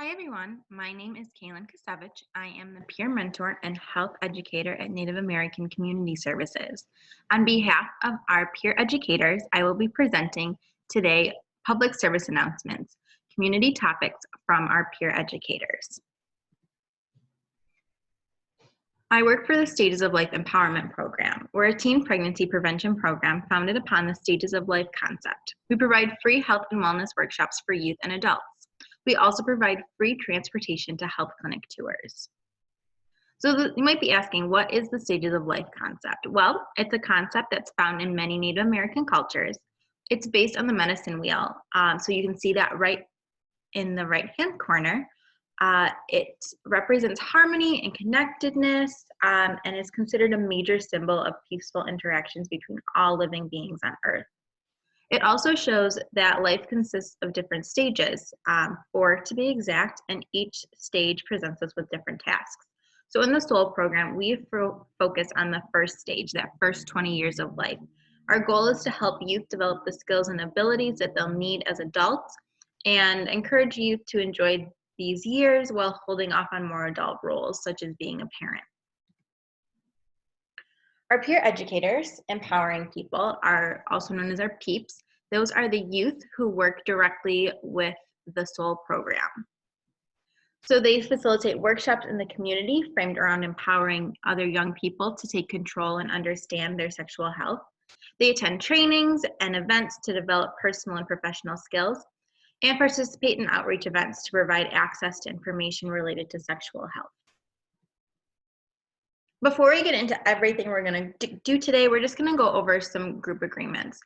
Hi everyone, my name is Kaylin Kasevich. I am the peer mentor and health educator at Native American Community Services. On behalf of our peer educators, I will be presenting today public service announcements, community topics from our peer educators. I work for the Stages of Life Empowerment Program. We're a teen pregnancy prevention program founded upon the Stages of Life concept. We provide free health and wellness workshops for youth and adults. We also provide free transportation to health clinic tours. So you might be asking, what is the Stages of Life concept? Well, it's a concept that's found in many Native American cultures. It's based on the medicine wheel. So you can see that right in the right-hand corner. It represents harmony and connectedness and is considered a major symbol of peaceful interactions between all living beings on Earth. It also shows that life consists of different stages, 4 to be exact, and each stage presents us with different tasks. So in the SOUL program, we focus on the first stage, that first 20 years of life. Our goal is to help youth develop the skills and abilities that they'll need as adults and encourage youth to enjoy these years while holding off on more adult roles, such as being a parent. Our peer educators, empowering people, are also known as our PEEPS. Those are the youth who work directly with the SOUL program. So they facilitate workshops in the community framed around empowering other young people to take control and understand their sexual health. They attend trainings and events to develop personal and professional skills and participate in outreach events to provide access to information related to sexual health. Before we get into everything we're going to do today, we're just going to go over some group agreements.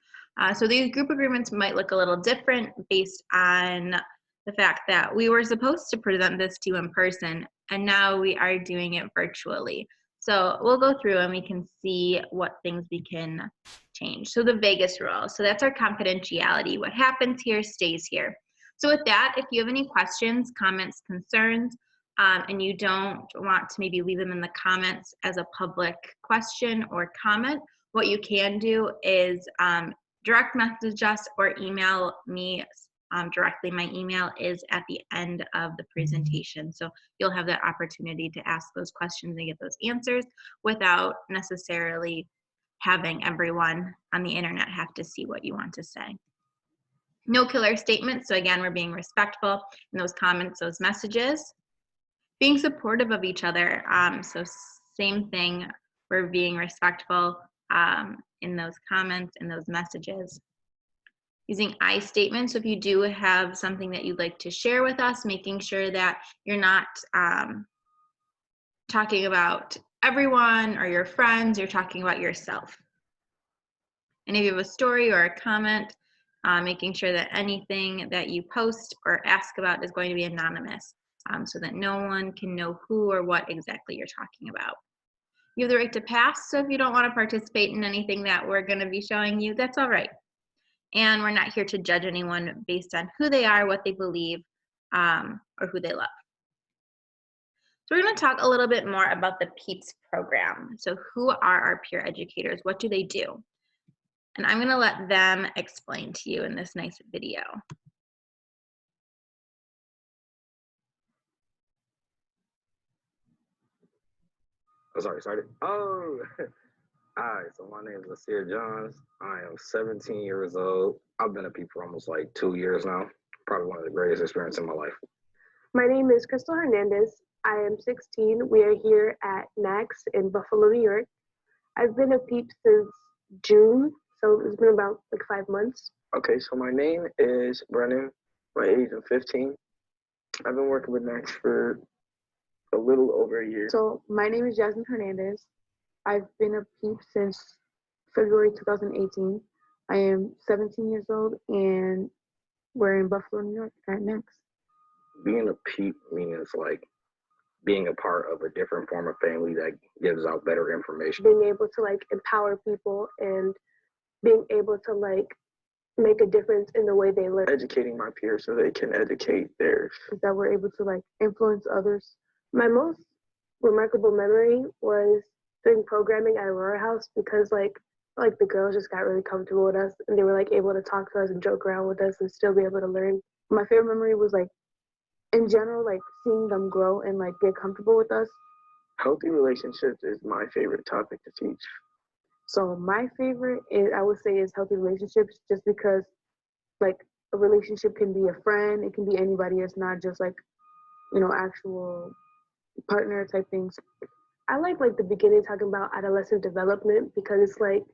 So these group agreements might look a little different based on the fact that we were supposed to present this to you in person, and now we are doing it virtually. So we'll go through and we can see what things we can change. So the Vegas rule, so that's our confidentiality. What happens here stays here. So with that, if you have any questions, comments, concerns, and you don't want to maybe leave them in the comments as a public question or comment, what you can do is direct message us or email me directly. My email is at the end of the presentation. So you'll have that opportunity to ask those questions and get those answers without necessarily having everyone on the internet have to see what you want to say. No killer statements. So again, we're being respectful in those comments, those messages. Being supportive of each other. So same thing, we're being respectful in those comments, in those messages. Using I statements, so if you do have something that you'd like to share with us, making sure that you're not talking about everyone or your friends, you're talking about yourself. And if you have a story or a comment, making sure that anything that you post or ask about is going to be anonymous. So that no one can know who or what exactly you're talking about. You have the right to pass, so if you don't want to participate in anything that we're going to be showing you, that's all right. And we're not here to judge anyone based on who they are, what they believe, or who they love. So we're going to talk a little bit more about the PEEPS program. So who are our peer educators? What do they do? And I'm going to let them explain to you in this nice video. Oh, sorry, started. Oh, hi. So my name is Nasir Johns. I am 17 years old. I've been a PEEP for almost like 2 years now. Probably one of the greatest experiences in my life. My name is Crystal Hernandez. I am 16. We are here at NACS in Buffalo, New York. I've been a PEEP since June, so it's been about like 5 months. Okay, so my name is Brennan. My age is 15. I've been working with NACS for a little over a year. So my name is Jasmine Hernandez. I've been a PEEP since February 2018. I am 17 years old and we're in Buffalo, New York at NACS. Being a PEEP means like being a part of a different form of family that gives out better information. Being able to like empower people and being able to like make a difference in the way they live. Educating my peers so they can educate theirs. That we're able to like influence others. My most remarkable memory was doing programming at Aurora House because like the girls just got really comfortable with us and they were like able to talk to us and joke around with us and still be able to learn. My favorite memory was like in general, like seeing them grow and like get comfortable with us. Healthy relationships is my favorite topic to teach. So my favorite is, I would say, is healthy relationships, just because like a relationship can be a friend, it can be anybody. It's not just like, you know, actual partner type things. I like the beginning talking about adolescent development, because it's like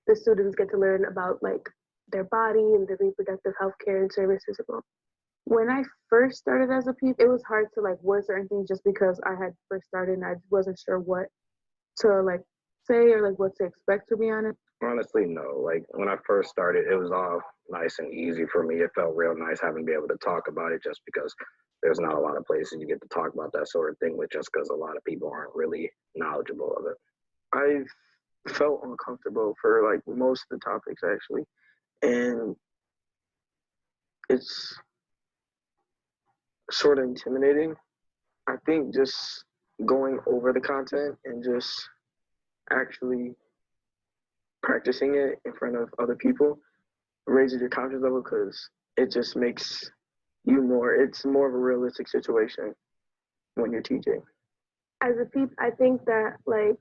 the students get to learn about like their body and the reproductive health care and services. When I first started as a PEEP, it was hard to like word certain things, just because I had first started and I wasn't sure what to like say or like what to expect, to be honest. Honestly, no. Like when I first started, it was all nice and easy for me. It felt real nice having to be able to talk about it, just because there's not a lot of places you get to talk about that sort of thing with, just because a lot of people aren't really knowledgeable of it. I felt uncomfortable for like most of the topics actually, and it's sort of intimidating. I think just going over the content and just actually practicing it in front of other people raises your confidence level, because it just makes you more, it's more of a realistic situation when you're teaching. As a PEEP, I think that like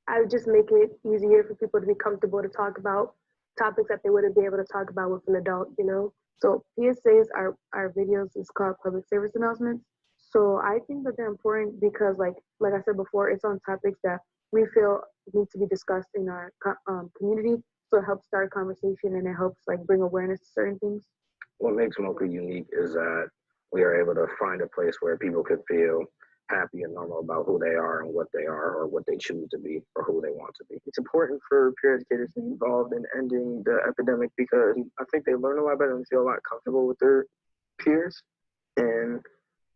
I would just make it easier for people to be comfortable to talk about topics that they wouldn't be able to talk about with an adult, you know? So PSAs are videos, it's called public service announcements. So I think that they're important because like I said before, it's on topics that we feel need to be discussed in our community. So it helps start a conversation and it helps like bring awareness to certain things. What makes Mocha unique is that we are able to find a place where people could feel happy and normal about who they are and what they are, or what they choose to be, or who they want to be. It's important for peer educators to be involved in ending the epidemic, because I think they learn a lot better and feel a lot comfortable with their peers. And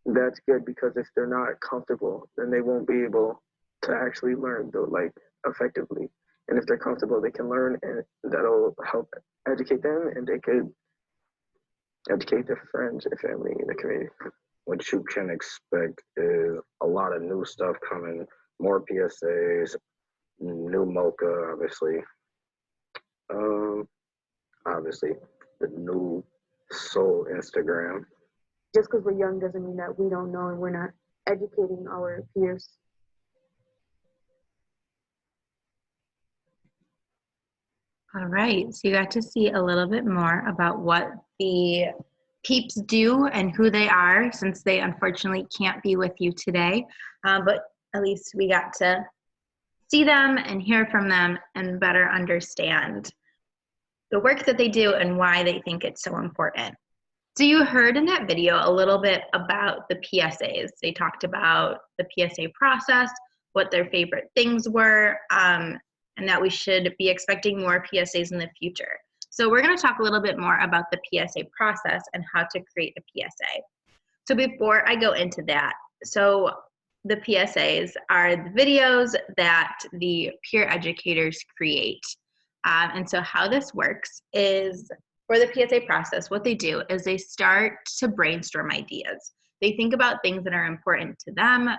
that's good, because if they're not comfortable, then they won't be able to actually learn though, like effectively. And if they're comfortable, they can learn, and that'll help educate them, and they could educate their friends and family in the community. What you can expect is a lot of new stuff coming, more PSAs, new Mocha, obviously. Obviously, the new Soul Instagram. Just because we're young doesn't mean that we don't know and we're not educating our peers. All right, so you got to see a little bit more about what the PEEPS do and who they are, since they unfortunately can't be with you today. But at least we got to see them and hear from them and better understand the work that they do and why they think it's so important. So you heard in that video a little bit about the PSAs. They talked about the PSA process, what their favorite things were, and that we should be expecting more PSAs in the future. So we're going to talk a little bit more about the PSA process and how to create a PSA. So before I go into that, so the PSAs are the videos that the peer educators create. And so how this works is, for the PSA process, what they do is they start to brainstorm ideas. They think about things that are important to them,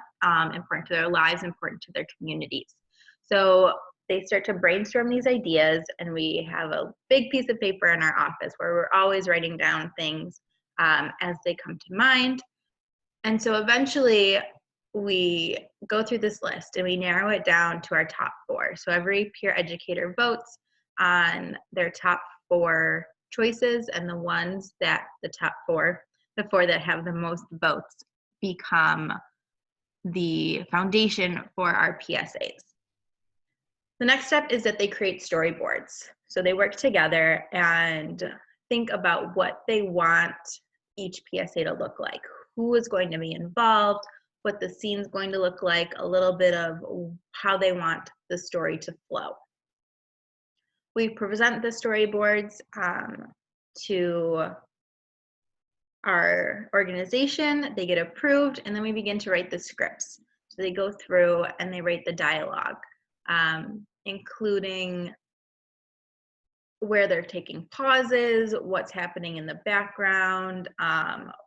important to their lives, important to their communities. So they start to brainstorm these ideas, and we have a big piece of paper in our office where we're always writing down things as they come to mind. And so eventually we go through this list and we narrow it down to our top 4. So every peer educator votes on their top 4 choices, and the ones that the 4 that have the most votes become the foundation for our PSAs. The next step is that they create storyboards. So they work together and think about what they want each PSA to look like, who is going to be involved, what the scene's going to look like, a little bit of how they want the story to flow. We present the storyboards to our organization, they get approved, and then we begin to write the scripts. So they go through and they write the dialogue, including where they're taking pauses, what's happening in the background,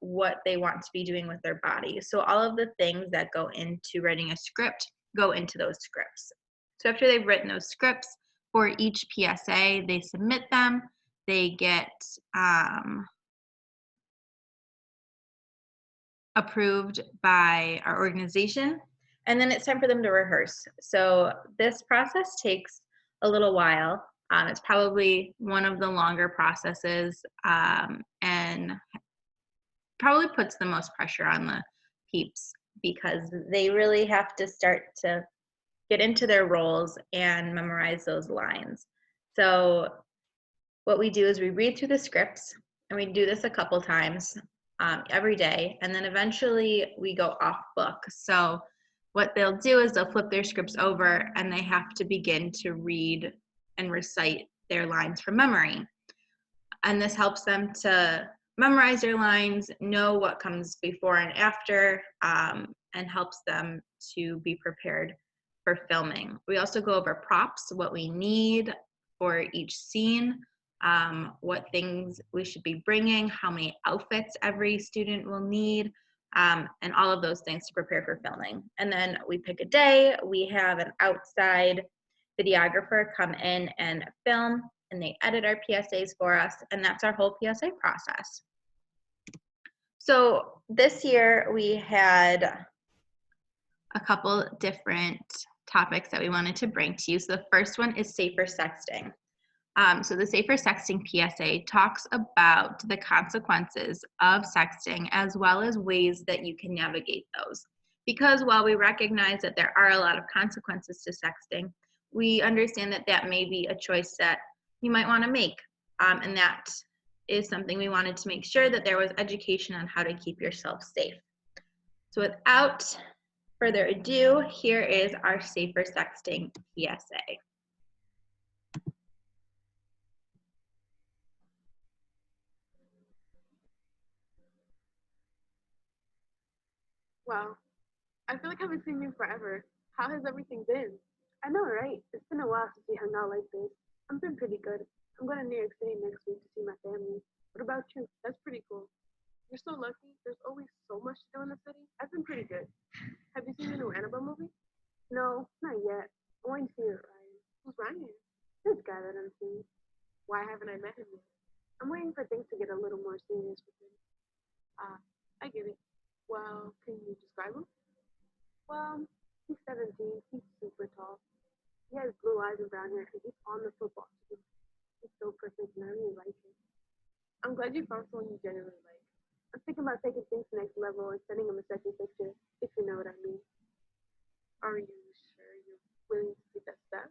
what they want to be doing with their body. So all of the things that go into writing a script go into those scripts. So after they've written those scripts for each PSA, they submit them. They get approved by our organization, and then it's time for them to rehearse. So this process takes a little while. It's probably one of the longer processes, and probably puts the most pressure on the PEEPS because they really have to start to get into their roles and memorize those lines. So what we do is we read through the scripts, and we do this a couple times every day, and then eventually we go off book. So what they'll do is they'll flip their scripts over, and they have to begin to read and recite their lines from memory. And this helps them to memorize their lines, know what comes before and after, and helps them to be prepared for filming. We also go over props, what we need for each scene, what things we should be bringing, how many outfits every student will need, and all of those things to prepare for filming. And then we pick a day, we have an outside videographer come in and film, and they edit our PSAs for us, and that's our whole PSA process. So this year we had a couple different topics that we wanted to bring to you. So the first one is safer sexting. So the Safer Sexting PSA talks about the consequences of sexting as well as ways that you can navigate those. Because while we recognize that there are a lot of consequences to sexting, we understand that that may be a choice that you might want to make. And that is something we wanted to make sure that there was education on how to keep yourself safe. So without further ado, here is our Safer Sexting PSA. Wow, I feel like I haven't seen you forever. How has everything been? I know, right? It's been a while since we hung out like this. I've been pretty good. I'm going to New York City next week to see my family. What about you? That's pretty cool. You're so lucky. There's always so much to do in the city. I've been pretty good. Have you seen the new Annabelle movie? No, not yet. I want to see it, Ryan. Who's Ryan? This guy that I'm seeing. Why haven't I met him yet? I'm waiting for things to get a little more serious with him. Ah, I get it. Well, can you describe him? Well, he's 17. He's super tall. He has blue eyes and brown hair, and he's on the football team. He's so perfect, and I really like him. I'm glad you found someone you genuinely like. I'm thinking about taking things to the next level and sending him a second picture, if you know what I mean. Are you sure you're willing to take that step?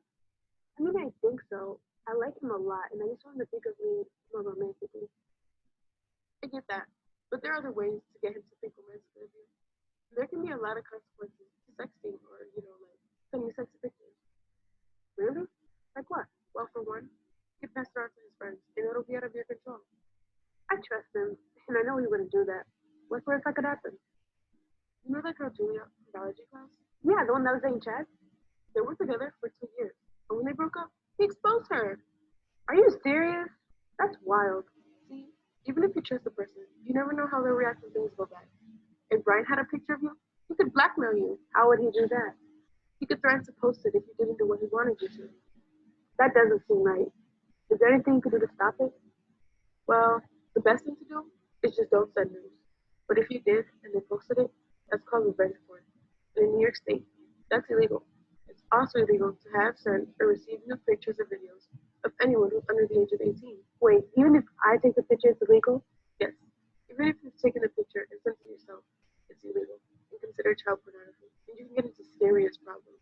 I mean, I think so. I like him a lot, and I just want him to think of me more romantically. I get that, but there are other ways to get him to think romantically of you. There can be a lot of consequences to sexting or, like sending sexy pictures. Really? Like what? Well, for one, you can pass it on to his friends, and it'll be out of your control. I trust him, and I know he wouldn't do that. What's worse that could happen? You know that girl Julia from biology class? Yeah, the one that was saying Chad? They were together for 2 years, and when they broke up, he exposed her. Are you serious? That's wild. See, even if you trust the person, you never know how they'll react when things go bad. If Brian had a picture of you, he could blackmail you. How would he do that? He could threaten to post it if you didn't do what he wanted you to. That doesn't seem right. Is there anything you could do to stop it? Well, the best thing to do is just don't send news. But if you did and they posted it, that's called revenge porn. And in New York State, that's illegal. It's also illegal to have, sent, or receive nude pictures or videos of anyone who's under the age of 18. Wait, even if I take the picture, it's illegal? Yes. Even if you've taken the picture and sent it to yourself, it's illegal and considered child pornography, and you can get into serious problems.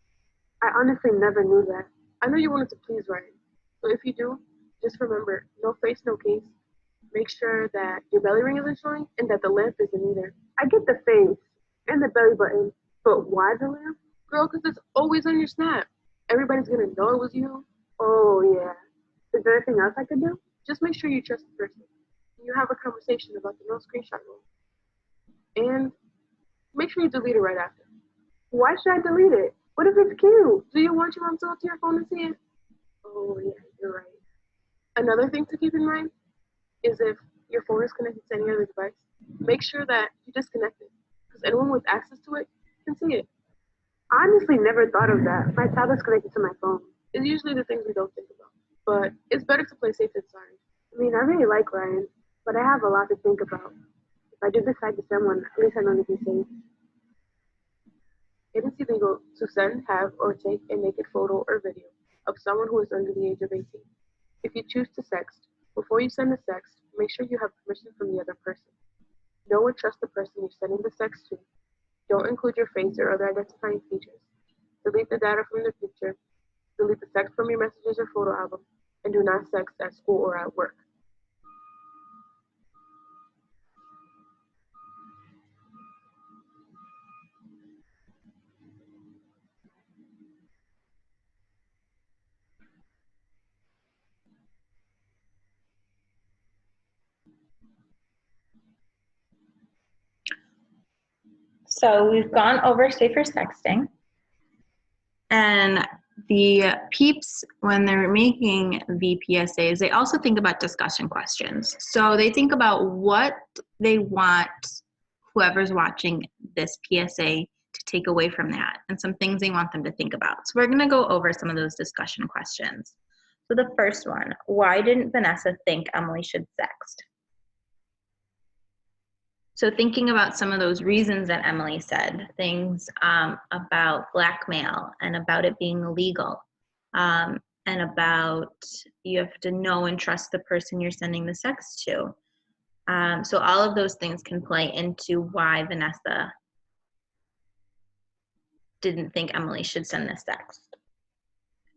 I honestly never knew that. I know you wanted to please Ryan, so if you do, just remember, no face, no case. Make sure that your belly ring isn't showing and that the lamp isn't either. I get the face and the belly button, but why the lamp? Girl, because it's always on your snap. Everybody's gonna know it was you. Oh, yeah. Is there anything else I could do? Just make sure you trust the person. You have a conversation about the no screenshot rule. And make sure you delete it right after. Why should I delete it? What if it's cute? Do you want your mom to go to your phone and see it? Oh, yeah, you're right. Another thing to keep in mind is if your phone is connected to any other device, make sure that you disconnect it, because anyone with access to it can see it. I honestly never thought of that. My tablet's connected to my phone. It's usually the things we don't think about. But it's better to play safe than sorry. I mean, I really like Ryan, but I have a lot to think about. If I do decide to send one, at least I know to be safe. It is illegal to send, have, or take a naked photo or video of someone who is under the age of 18. If you choose to sext, before you send the sext, make sure you have permission from the other person. Know and trust the person you're sending the sext to. Don't include your face or other identifying features. Delete the data from the picture. Delete the sext from your messages or photo album. And do not sext at school or at work. So we've gone over safer sexting. And the PEEPS, when they're making the PSAs, they also think about discussion questions. So they think about what they want whoever's watching this PSA to take away from that and some things they want them to think about. So we're going to go over some of those discussion questions. So the first one, why didn't Vanessa think Emily should sext? So thinking about some of those reasons that Emily said, things about blackmail and about it being illegal, and about you have to know and trust the person you're sending the sext to. So all of those things can play into why Vanessa didn't think Emily should send this sext.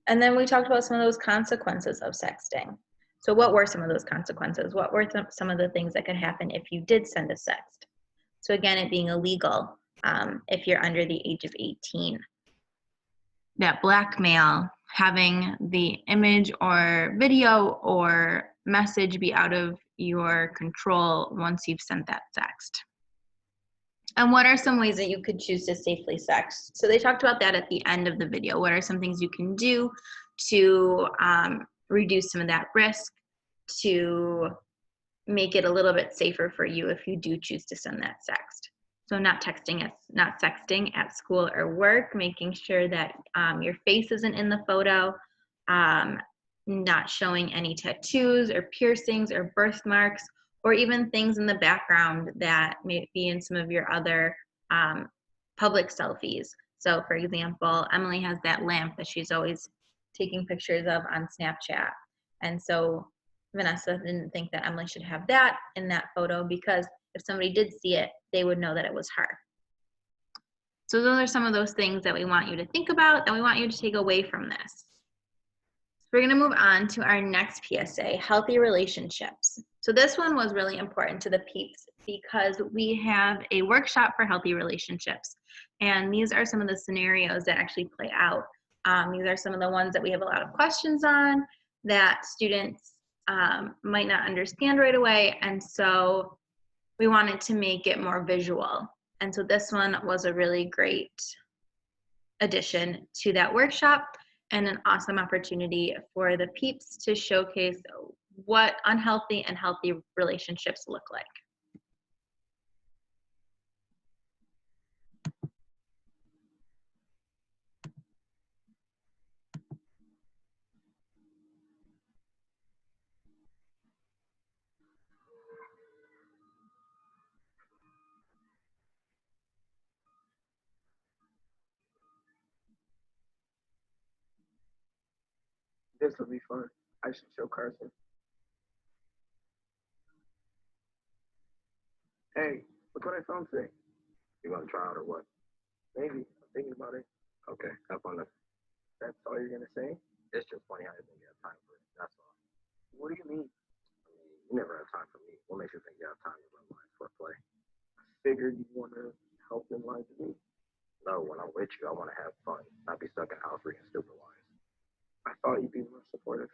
And then we talked about some of those consequences of sexting. So what were some of those consequences? What were some of the things that could happen if you did send a sext? So again, it being illegal if you're under the age of 18. That blackmail, having the image or video or message be out of your control once you've sent that text. And what are some ways that you could choose to safely sext? So they talked about that at the end of the video. What are some things you can do to reduce some of that risk, to make it a little bit safer for you if you do choose to send that sext? So not sexting at school or work, making sure that your face isn't in the photo, not showing any tattoos or piercings or birthmarks, or even things in the background that may be in some of your other public selfies. So for example, Emily has that lamp that she's always taking pictures of on Snapchat. And so Vanessa didn't think that Emily should have that in that photo, because if somebody did see it, they would know that it was her. So those are some of those things that we want you to think about, and we want you to take away from this. We're going to move on to our next PSA, healthy relationships. So this one was really important to the PEEPS because we have a workshop for healthy relationships. And these are some of the scenarios that actually play out. These are some of the ones that we have a lot of questions on that students might not understand right away. And so we wanted to make it more visual. And so this one was a really great addition to that workshop and an awesome opportunity for the PEEPS to showcase what unhealthy and healthy relationships look like. This will be fun. I should show Carson. Hey, look what I found today. You want to try out or what? Maybe. I'm thinking about it. Okay, have fun. That's all you're gonna say? It's just funny how you think you have time for it. That's all. What do you mean? I mean, you never have time for me. What makes you think you have time to run lines for play? I figured you want to help them lie to me. No, when I'm with you, I want to have fun, not be stuck in house reading stupid lines. I thought you'd be more supportive.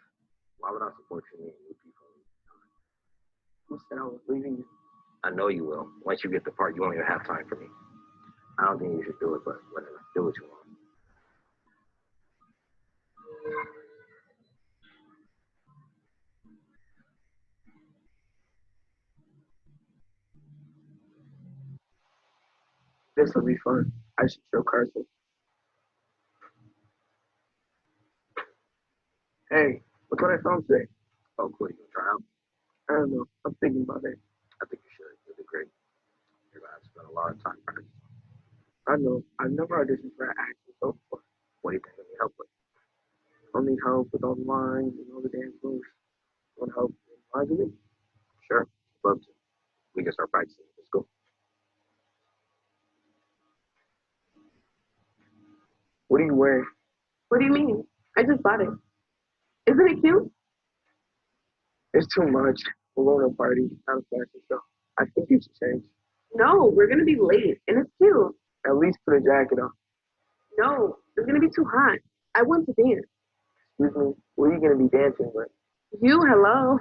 Why would I support you, me and you people? Who said I was leaving you? I know you will. Once you get the part, you won't even have time for me. I don't think you should do it, but whatever. Do what you want. This will be fun. I should show Carson. Hey, look what I found today. Oh, cool. You can try out? I don't know. I'm thinking about it. I think you should. It'll be great. lot of time practice. I know. I've never auditioned for an acting show before. What do you think I need help with? I'll need help with all the lines and all the dance moves. Want help in lines? Sure, love to. We can start practicing. Let's go. What are you wearing? What do you mean? I just bought it. Isn't it cute? It's too much. We're going to a party, not a fashion show. I think you should change. No, we're gonna be late, and it's cute. At least put a jacket on. No, it's gonna be too hot. I want to dance. Excuse me, what are you going to be dancing with? You, hello.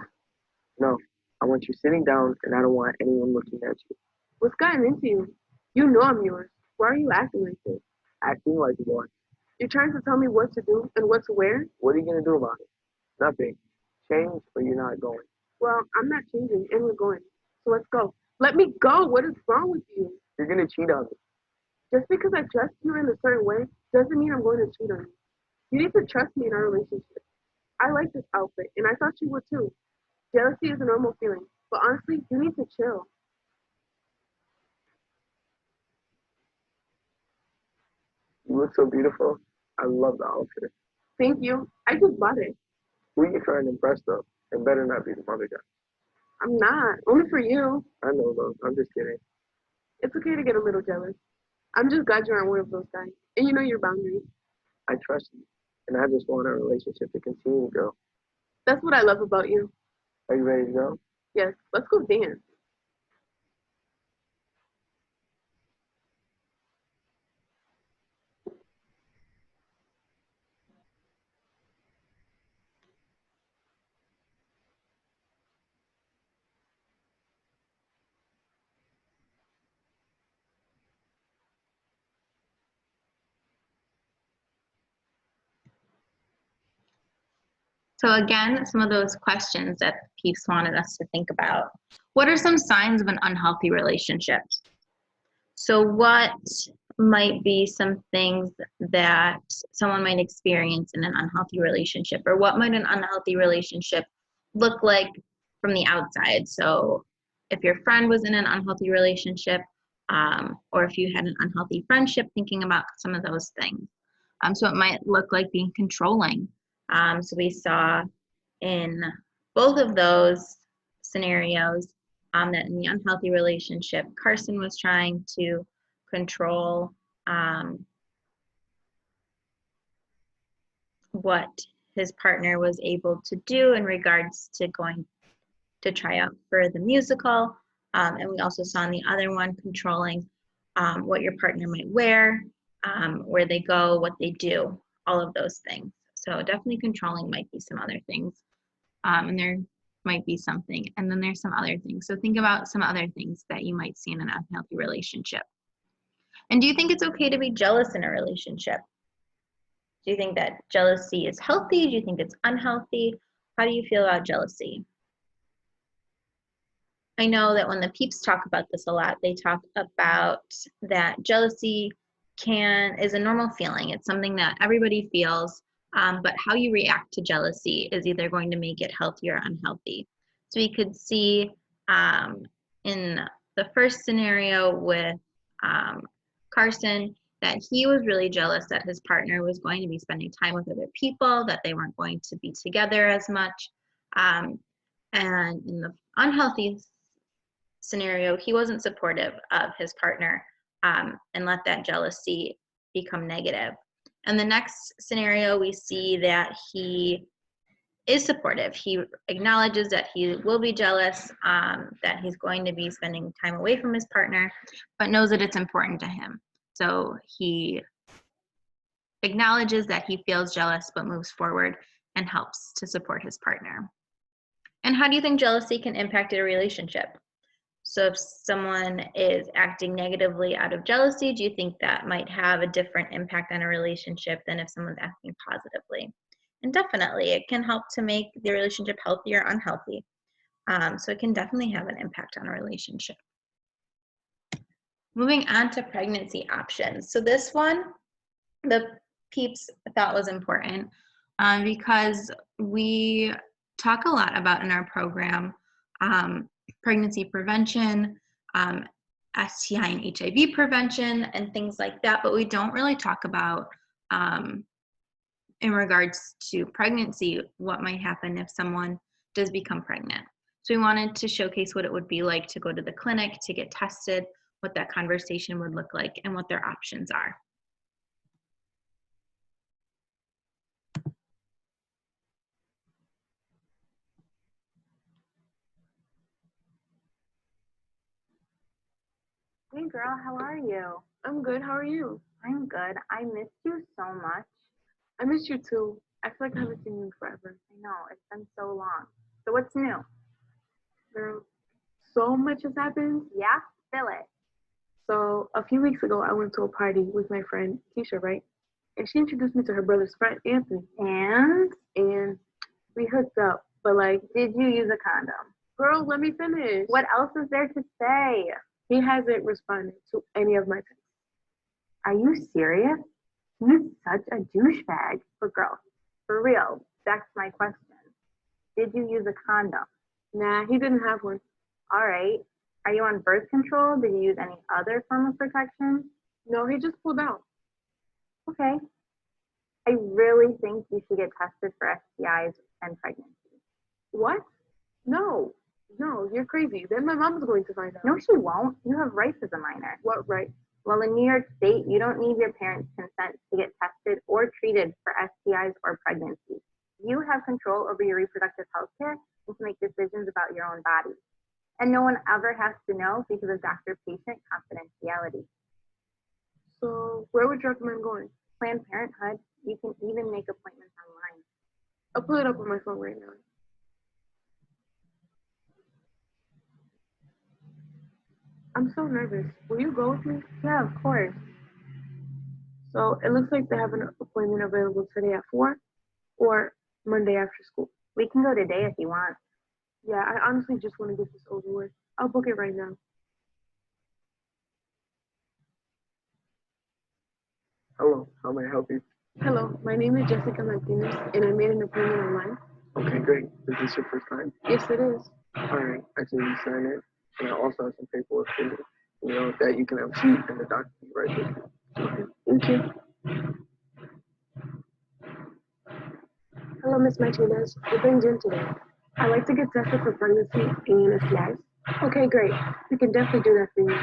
No, I want you sitting down and I don't want anyone looking at you. What's gotten into you? You know I'm yours. Why are you acting like this? Acting like one. You're trying to tell me what to do and what to wear? What are you going to do about it? Nothing. Change or you're not going. Well, I'm not changing, and we're going. So let's go. Let me go. What is wrong with you? You're going to cheat on me. Just because I dress you in a certain way doesn't mean I'm going to cheat on you. You need to trust me in our relationship. I like this outfit, and I thought you would too. Jealousy is a normal feeling, but honestly, you need to chill. You look so beautiful. I love the outfit. Thank you. I just bought it. Who are you trying to impress though? It better not be the mother guy. I'm not. Only for you. I know though. I'm just kidding. It's okay to get a little jealous. I'm just glad you aren't one of those guys. And you know your boundaries. I trust you. And I just want our relationship to continue, girl. That's what I love about you. Are you ready to go? Yes, let's go dance. So again, some of those questions that PEEPS wanted us to think about. What are some signs of an unhealthy relationship? So what might be some things that someone might experience in an unhealthy relationship, or what might an unhealthy relationship look like from the outside? So if your friend was in an unhealthy relationship, or if you had an unhealthy friendship, thinking about some of those things. So it might look like being controlling. So we saw in both of those scenarios that in the unhealthy relationship, Carson was trying to control what his partner was able to do in regards to going to try out for the musical. And we also saw in the other one controlling what your partner might wear, where they go, what they do, all of those things. So definitely controlling might be some other things. And there might be something. And then there's some other things. So think about some other things that you might see in an unhealthy relationship. And do you think it's okay to be jealous in a relationship? Do you think that jealousy is healthy? Do you think it's unhealthy? How do you feel about jealousy? I know that when the PEEPS talk about this a lot, they talk about that jealousy is a normal feeling. It's something that everybody feels, but how you react to jealousy is either going to make it healthy or unhealthy. So we could see in the first scenario with Carson that he was really jealous that his partner was going to be spending time with other people, that they weren't going to be together as much. And in the unhealthy scenario, he wasn't supportive of his partner and let that jealousy become negative. And the next scenario, we see that he is supportive. He acknowledges that he will be jealous, that he's going to be spending time away from his partner, but knows that it's important to him. So he acknowledges that he feels jealous, but moves forward and helps to support his partner. And how do you think jealousy can impact a relationship? So if someone is acting negatively out of jealousy, do you think that might have a different impact on a relationship than if someone's acting positively? And definitely, it can help to make the relationship healthy or unhealthy. So it can definitely have an impact on a relationship. Moving on to pregnancy options. So this one, the PEEPS thought was important because we talk a lot about in our program pregnancy prevention, STI and HIV prevention and things like that, but we don't really talk about in regards to pregnancy, what might happen if someone does become pregnant. So we wanted to showcase what it would be like to go to the clinic, to get tested, what that conversation would look like, and what their options are. Hey girl, how are you? I'm good. How are you? I'm good. I missed you so much. I miss you too. I feel like I haven't seen you in forever. I know, it's been so long. So what's new? Girl, so much has happened. Yeah? Spill it. So a few weeks ago, I went to a party with my friend Keisha, right? And she introduced me to her brother's friend Anthony. And we hooked up. But like, Did you use a condom? girl, let me finish. What else is there to say? He hasn't responded to any of my texts. Are you serious? He's such a douchebag. But girl, for real, that's my question. Did you use a condom? Nah, he didn't have one. All right. Are you on birth control? Did you use any other form of protection? No, he just pulled out. Okay. I really think you should get tested for STIs and pregnancy. What? No, you're crazy. Then my mom's going to find out. No, she won't. You have rights as a minor. What right? Well, in New York State, you don't need your parents' consent to get tested or treated for STIs or pregnancy. You have control over your reproductive health care and can make decisions about your own body. And no one ever has to know because of doctor-patient confidentiality. So where would you recommend going? Planned Parenthood, you can even make appointments online. I'll pull it up on my phone right now. I'm so nervous. Will you go with me? Yeah, of course. So it looks like they have an appointment available today at 4 or Monday after school. We can go today if you want. Yeah, I honestly just want to get this over with. I'll book it right now. Hello, how may I help you? Hello, my name is Jessica Martinez, and I made an appointment online. Okay, great. Is this your first time? Yes, it is. All right, I see you sign in, and I also have some paperwork for you. You know that you can have a seat, and the doctor will be right with you. Okay, thank you. Hello, Miss Martinez. What brings you in today? I'd like to get tested for pregnancy and STIs. Okay, great. We can definitely do that for you.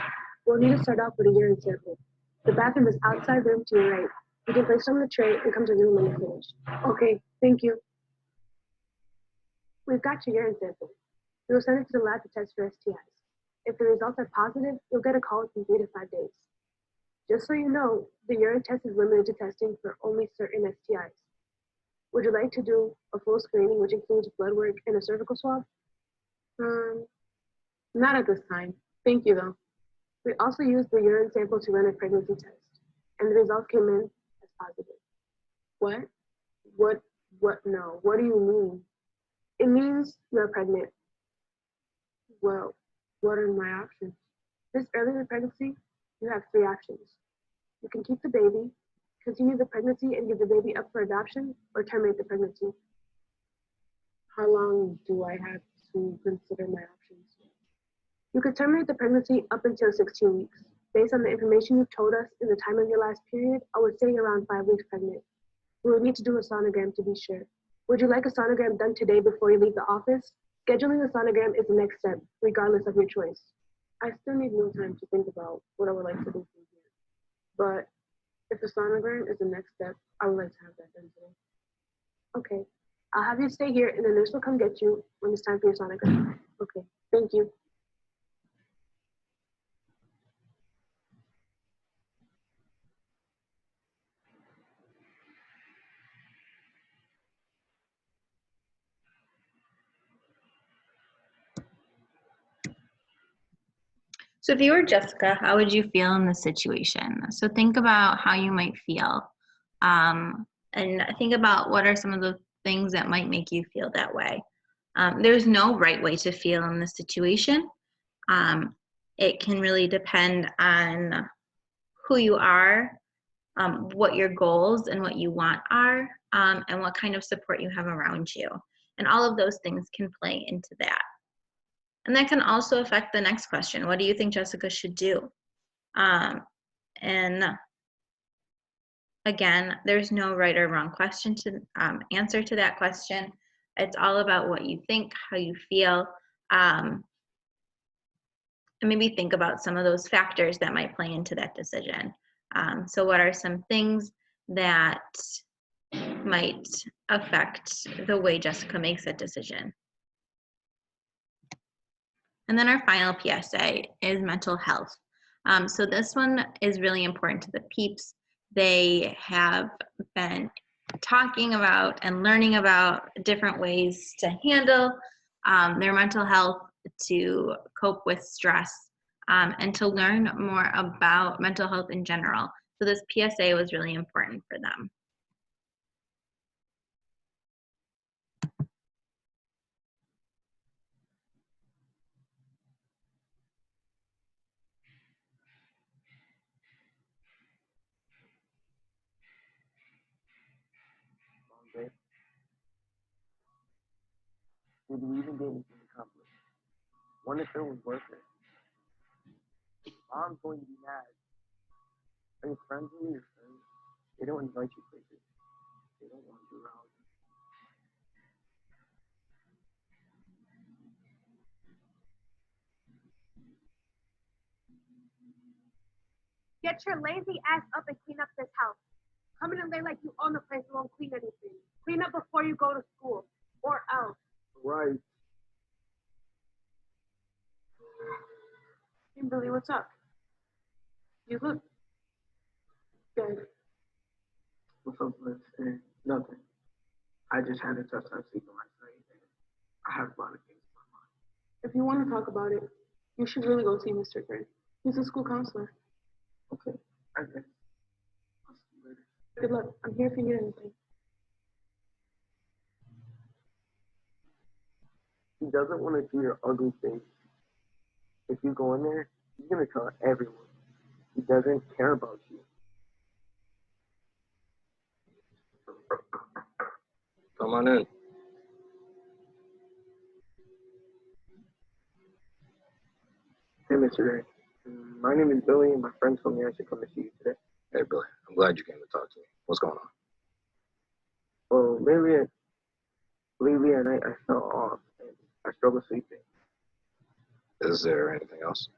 We'll need to start off with a urine sample. The bathroom is outside the room to your right. You can place it on the tray and come to the room when you're finished. Okay, thank you. We've got your urine sample. We will send it to the lab to test for STIs. If the results are positive, you'll get a call within 3 to 5 days. Just so you know, the urine test is limited to testing for only certain STIs. Would you like to do a full screening, which includes blood work and a cervical swab? Not at this time. Thank you, though. We also used the urine sample to run a pregnancy test, and the results came in as positive. What? No. What do you mean? It means you're pregnant. Well, what are my options? This early in pregnancy, you have 3 options. You can keep the baby, continue the pregnancy and give the baby up for adoption, or terminate the pregnancy. How long do I have to consider my options? You could terminate the pregnancy up until 16 weeks. Based on the information you've told us in the time of your last period, I would say you're around 5 weeks pregnant. We would need to do a sonogram to be sure. Would you like a sonogram done today before you leave the office? Scheduling a sonogram is the next step, regardless of your choice. I still need more time to think about what I would like to do from here. But if a sonogram is the next step, I would like to have that done today. Okay, I'll have you stay here and the nurse will come get you when it's time for your sonogram. Okay, thank you. So if you were Jessica, how would you feel in this situation? So think about how you might feel. And think about what are some of the things that might make you feel that way. There's no right way to feel in this situation. It can really depend on who you are, what your goals and what you want are, and what kind of support you have around you. And all of those things can play into that. And that can also affect the next question. What do you think Jessica should do? And again, there's no right or wrong question to answer to that question. It's all about what you think, how you feel, and maybe think about some of those factors that might play into that decision. So what are some things that might affect the way Jessica makes that decision? And then our final PSA is mental health. So this one is really important to the PEEPS. They have been talking about and learning about different ways to handle their mental health, to cope with stress, and to learn more about mental health in general. So this PSA was really important for them. Did we even get anything accomplished? Wonder if it was worth it. Mom's going to be mad. Are you friends with your friends? They don't invite you places. They don't want you around. Get your lazy ass up and clean up this house. Come in and lay like you own the place and won't clean anything. Clean up before you go to school, or else. Right. Kimberly, what's up? You look good. What's up, Liz? Nothing. I just had a tough time sleeping last night. And I have a lot of things in my mind. If you want to talk about it, you should really go see Mr. Gray. He's a school counselor. Okay. I guess. I'll see you later. Good luck. I'm here if you need anything. He doesn't want to see your ugly face. If you go in there, he's going to tell everyone. He doesn't care about you. Come on in. Hey, Mr. Gray. My name is Billy, and my friends told me I should come to see you today. Hey, Billy. I'm glad you came to talk to me. What's going on? Well, lately at night I fell off, and I struggle sleeping. Is there anything else?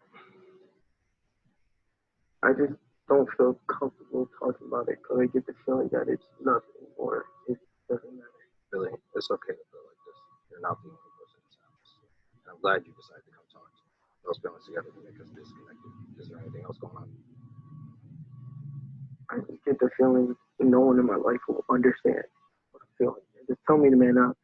I just don't feel comfortable talking about it because I get the feeling that it's nothing or it doesn't matter. Billy, it's okay to feel like this. You're not the only person who's having this. And I'm glad you decided to come talk to me. Those feelings together can make us disconnected. Is there anything else going on? I just get the feeling that no one in my life will understand what I'm feeling. Just tell me to man up.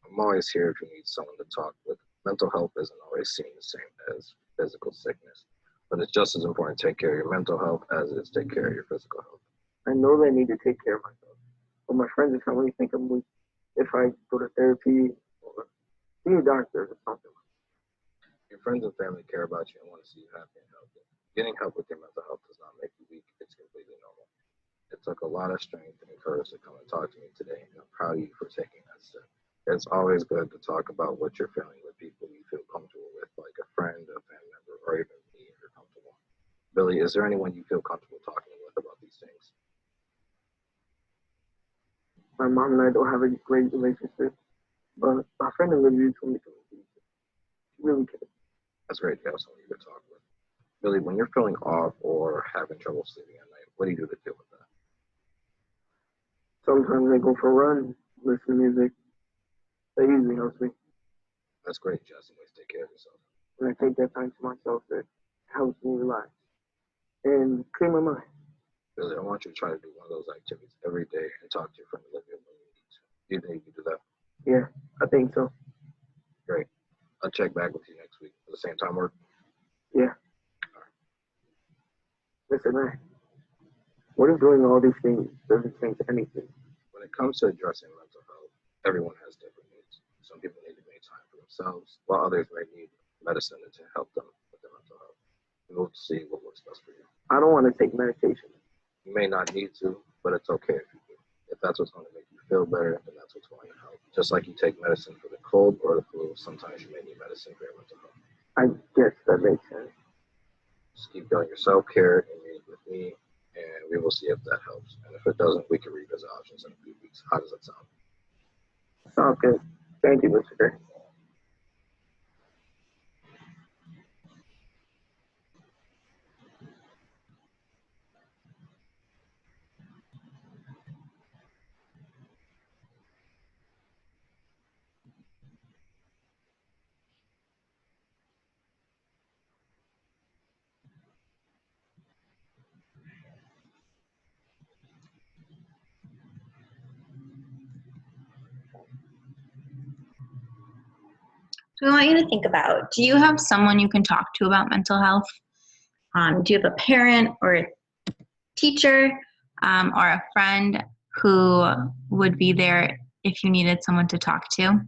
I'm always here if you need someone to talk with. Mental health isn't always seen the same as physical sickness, but it's just as important to take care of your mental health as it is to take care of your physical health. I know that I need to take care of myself, but my friends and family think I'm weak if I go to therapy or see a doctor or something. Your friends and family care about you and want to see you happy and healthy. Getting help with your mental health does not make you weak. It's completely normal. It took a lot of strength and courage to come and talk to me today, and I'm proud of you for taking that step. It's always good to talk about what you're feeling with people you feel comfortable with, like a friend, a family member, or even me if you're comfortable. Billy, is there anyone you feel comfortable talking with about these things? My mom and I don't have a great relationship, but my friend Olivia told me to leave. She really cares. That's great to have someone you can talk with. Billy, when you're feeling off or having trouble sleeping at night, what do you do to deal with that? Sometimes I go for a run, listen to music. That usually helps me. That's great, Justin. Ways to take care of yourself. When I take that time to myself, it helps me relax and clear my mind. Billy, I want you to try to do one of those activities every day and talk to your friend Olivia when you need to. Do you think you can do that? Yeah, I think so. Great. I'll check back with you next week. At the same time, work? Yeah. Listen, man. What if doing all these things doesn't change anything? When it comes to addressing mental health, everyone has different needs. Some people need to make time for themselves, while others may need medicine to help them with their mental health. We'll see what works best for you. I don't want to take medication. You may not need to, but it's okay if you do, if that's what's going to make you feel better, then that's what's going to help. Just like you take medicine for the cold or the flu, sometimes you may need medicine for your mental health. I guess that makes sense. Just keep doing your self-care and meet with me, and we will see if that helps. And if it doesn't, we can revisit options in a few weeks. How does that sound? Sounds good. Thank you, Mr. Gray. So I want you to think about, do you have someone you can talk to about mental health? Do you have a parent or a teacher or a friend who would be there if you needed someone to talk to?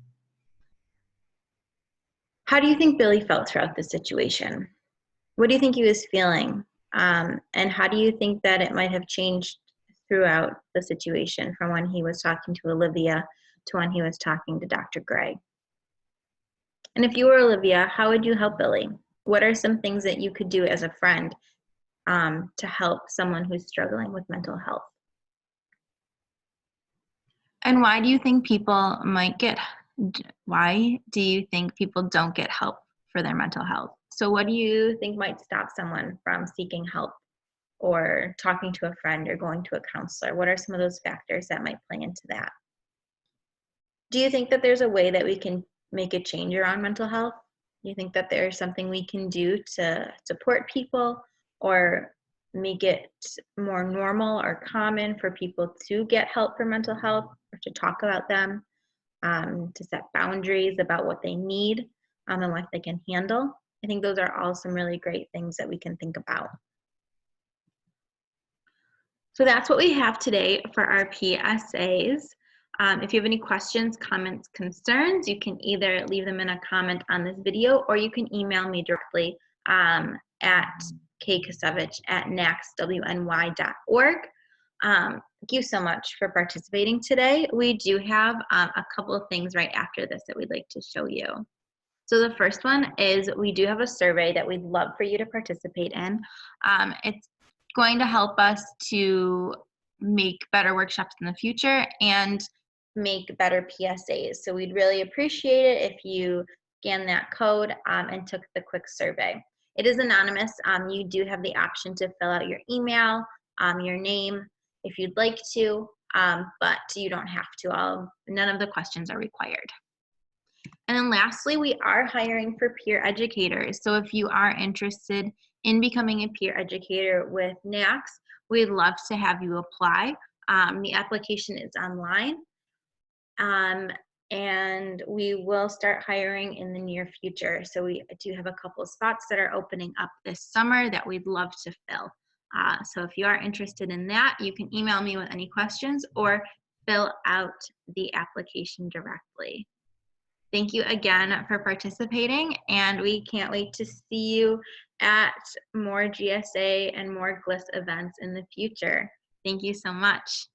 How do you think Billy felt throughout the situation? What do you think he was feeling? And how do you think that it might have changed throughout the situation from when he was talking to Olivia to when he was talking to Dr. Gray? And if you were Olivia, how would you help Billy? What are some things that you could do as a friend to help someone who's struggling with mental health? And why do you think people don't get help for their mental health? So what do you think might stop someone from seeking help or talking to a friend or going to a counselor? What are some of those factors that might play into that? Do you think that there's a way that we can make a change around mental health? Do you think that there's something we can do to support people or make it more normal or common for people to get help for mental health or to talk about them, to set boundaries about what they need and what they can handle? I think those are all some really great things that we can think about. So that's what we have today for our PSAs. If you have any questions, comments, concerns, you can either leave them in a comment on this video or you can email me directly at kkasevich@naxwny.org. Thank you so much for participating today. We do have a couple of things right after this that we'd like to show you. So the first one is we do have a survey that we'd love for you to participate in. It's going to help us to make better workshops in the future and make better PSAs. So we'd really appreciate it if you scan that code and took the quick survey. It is anonymous. You do have the option to fill out your email, your name, if you'd like to, but you don't have to. None of the questions are required. And then lastly, we are hiring for peer educators. So if you are interested in becoming a peer educator with NACS, we'd love to have you apply. The application is online. And we will start hiring in the near future. So we do have a couple of spots that are opening up this summer that we'd love to fill. So if you are interested in that, you can email me with any questions or fill out the application directly. Thank you again for participating, and we can't wait to see you at more GSA and more GLIS events in the future. Thank you so much.